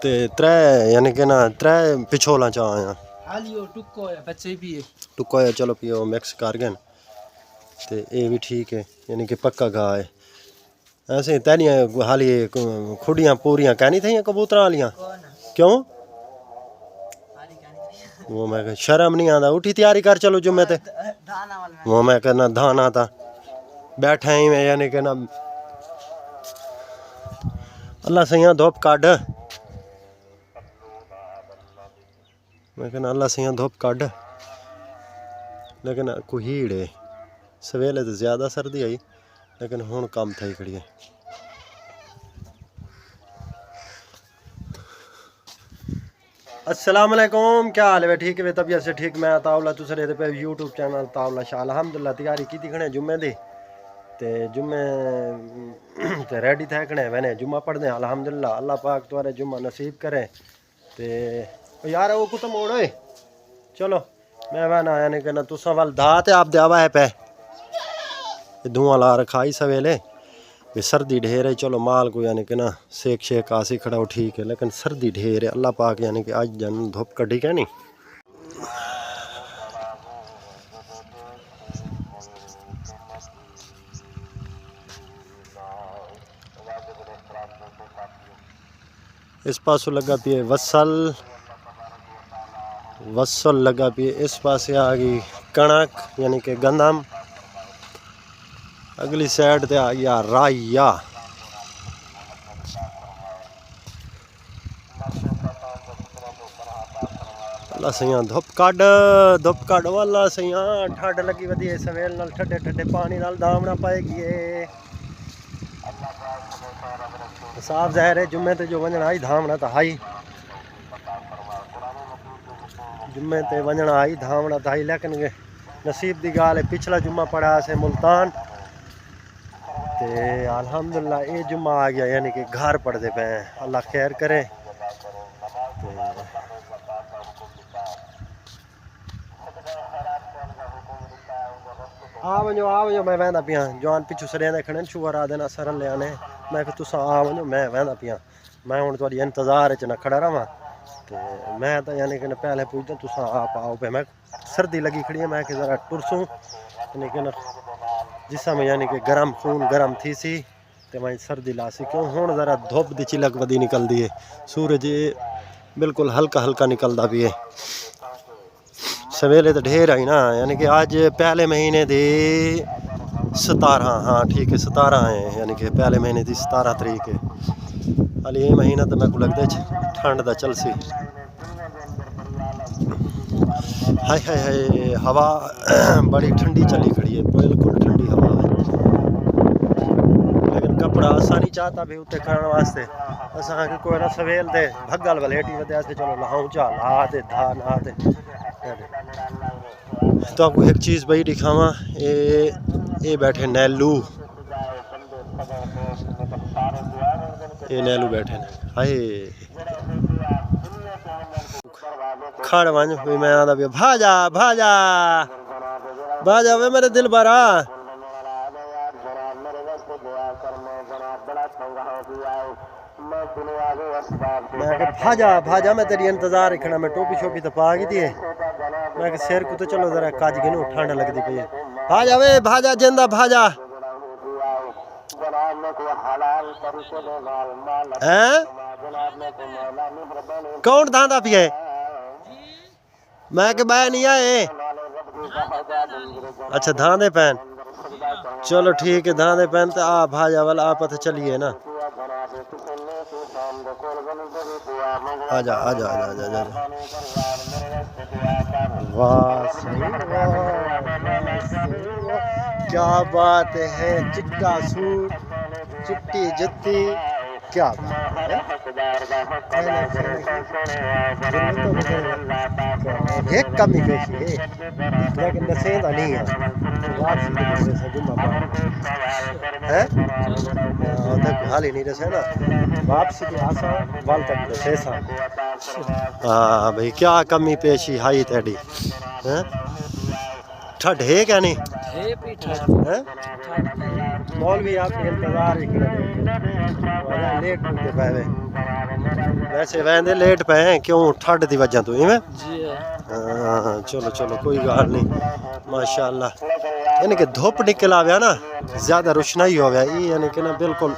ते त्रै यानी कि ना त्रै पिछोला चा आया हालियो टुक्को है बच्चे भी है टुक्का है चलो पियो मिक्स कर गए ते ये भी ठीक है यानी कि पक्का घा है ऐसे तैनियां हाली खुडियां पूरियां कहनी थी कबूतर वालियां क्यों वो मैं शर्म नहीं आता उठी तैयारी कर चलो जुम्मे ते वो मैं कहना धाना था बैठा ही मैं यानी कि ना अल्लाह सैया धुप काट मैं कहना अल्लाह सैया धुप काट लेकिन कुहीड़ है सवेले तो ज़्यादा सर्दी आई लेकिन हुण कम थी खड़ी है अस्सलाम वालेकुम क्या हाल है ठीक है तबीयत से ठीक मैं तावला तुस रहते पे यूट्यूब चैनल तावला शाह अलहमदुल्ला तैयारी की खड़े जुम्मे दी ते जुम्मे ते रेडी थे खड़े मैंने जुम्मा पढ़ने अलहमदुल्ला अल्लाह पाक तुम्हारे जुम्मा नसीब करे ते यार वो कुछ मोड़ होए चलो मैं वह ना यानी कहना तुसा वाल दा ते आप देवा है पे धुआं ला रखा ही सवेले भी सर्दी ढेर है चलो माल को यानी कि ना सेक शेक आसी खड़ा हो ठीक है लेकिन सर्दी ढेर है अल्लाह पाक यानी कि आज जन धूप कटी क्या नहीं इस पासों लगा पिए वसल लगा पिए इस पास आ गई कणक यानी कि गंदम अगली साइड ते आ गया राया अल्लाह सैया धुप काट वाला सैया ठंड लगी वधी सवेल नाल ठंडे ठंडे पानी नाल दामना पाएगी साफ ज़ाहिर है जुम्मे ते जो वंजना आई धामना तो हाई जुम्मे ते वंजना आई धामना तो हाई लेकिन नसीब दी गाल है पिछला जुम्मा पड़ा से मुल्तान ते अल्हम्दुलिल्लाह ये जुम्मा आ गया यानी कि घर पढ़ते पे अल्लाह खैर करे आ वजो मैं वहदा पिया जवान पिछू सड़े खड़े शुगर आ देना सरन ले आने मैं तुसा आ वजो मैं वहदा पिया मैं हूँ थोड़ी इंतजार च ना खड़ा रहा तो मैं तो यानी कि पहले पूछता तुसा आप आओ पे मैं सर्दी लगी खड़ी है मैं कि जरा टुरसूँ यानी कि जिसम यानी कि गर्म खून गर्म थी सी तो मैं सर्दी ला सी क्यों हूँ जरा धुप की चिलक वधी निकलती है सूरज बिल्कुल हल्का हल्का निकलता भी है सवेले तो ढेर आई ना यानी कि आज पहले महीने दी 17 हाँ ठीक है 17 है यानी कि पहले महीने की 17 तारीख है हाल ये महीना तो मेरे को लगता है ठंड का चल सी हाय हाय हाय हवा बड़ी ठंडी चली खड़ी है बिल्कुल ठंडी हवा है लेकिन कपड़ा असा नहीं चाहता भी उत्ते करने वास्ते असा कोई ना सवेल दे भगल वलेटी वदे चलो लाऊं चा ला दे धा ना दे तो आपको एक चीज़ भाई दिखावा ये बैठे नैलू ये नैलू बैठे हाय खड़ वंज मैं आता भी भाजा भाजा भाजा वे मेरे दिल भरा मैं भाजा भाजा मैं तेरी इंतजार रखना मैं टोपी शोपी तो पा गई थी मैं शेर को तो चलो जरा काज गिनू ठंड लगती पई है भाजा वे भाजा जिंदा भाजा हैं कौन धांधा पिए मैं के बाय नहीं आए अच्छा धांधे पैन चलो ठीक है धांधे पैन तो आ भाजा वाला आप तो चलिए ना आजा आजा आजा आजा आजा वाह क्या बात है चिट्टा सूट चिट्टी जुत्ती क्या एक कमी पेशी है लेकिन नसेंदा नहीं है हाल ही नहीं रसे ना वापसी की आशा वाल तक रसेसा हाँ भाई क्या कमी पेशी हाई तेरी हैं ठंड है क्या नहीं है मौलवी आपके इंतजार ही लेट होते पाए वैसे वैंदे लेट पे हैं क्यों ठंड दी वजह तो इवें जी हाँ चलो चलो कोई गल नहीं माशाअल्लाह यानी कि धुप निकल आवे ना ज़्यादा रोशनाई होवे ये यानी कि ना बिल्कुल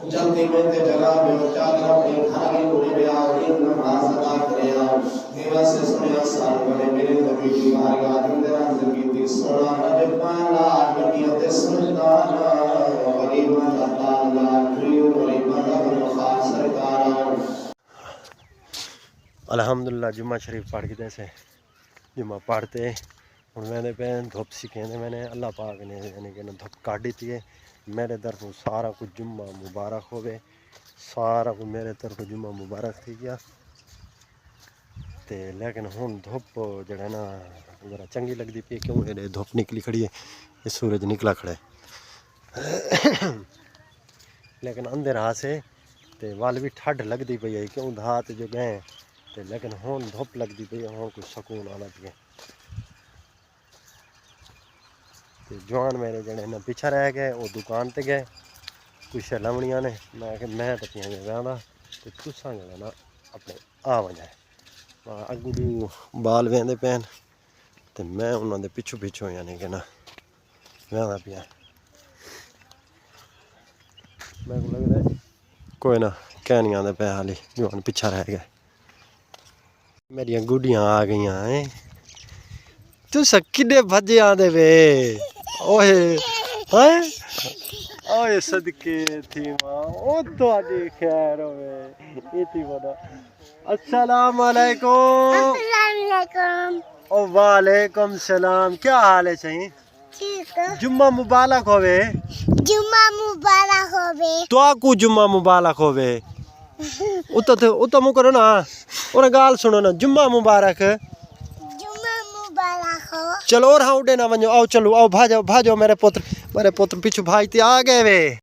जल्दी में ते जगह में चादर अपने खाली उड़े गया और इन नमाज अदा किया देवा से सुने साल वाले मेरे नबी की बाहर आदम दे जिंदगी दी सोना नबी पाला नबी सुल्तान गरीब अल्लाह प्रियो गरीब अल्लाह सरकार अल्हम्दुलिल्लाह जुम्मा शरीफ पढ़ के जैसे जुम्मा पढ़ते हूँ मैंने पे धुप सीखेंदे मैंने अल्लाह पाक ने यानी कि धुप काट दी थी मेरे तरफ सारा कुछ जुम्मा मुबारक होवे सारा कुछ मेरे तरफ जुम्मा मुबारक थी गया ते लेकिन हुन धुप जड़ा ना जरा चंगी लगती पी क्यों ये धुप निकली खड़ी है ये सूरज निकला खड़ा है लेकिन अंधेरा से ते वाल भी ठंड लगती पई है क्यों धात जो गए ते लेकिन हुन धुप लगती पई है हुन कुछ सुकून आना पिए ते जवान मेरे जने ना पिछा रह गए वो दुकान ते गए कुछ लवणियां ने मैं तो पिया जाना ते तुसा जड़ा ना अपने आ वजाए अगू बाल वेंदे पैन ते मैं उन्होंने पिछू पिछू यानी कि ना वहदा पिया मैं को लगता है कोई ना कह नहीं आते पे हाली जवान पिछा रह गए मेरिया गुडियां आ गई हैं तुस किडे भजे आंदे वे ओए हैं ओए सदके थी मां ओ ਤੁਹਾਡੀ खैर होवे इती बड़ा अस्सलाम वालेकुम ओ वालेकुम सलाम क्या हाल है सही ठीक है जुम्मा मुबारक होवे जुम्मा मुबारक होवे तो आकू जुम्मा मुबारक होवे उतो मु करो ना और गाल सुनो ना जुम्मा मुबारक जुम्मा मुबारक हो चलो और हाँ उड़े ना वनो आओ चलो आओ भाजो भाजो मेरे पुत्र पीछू भाजते आ गए वे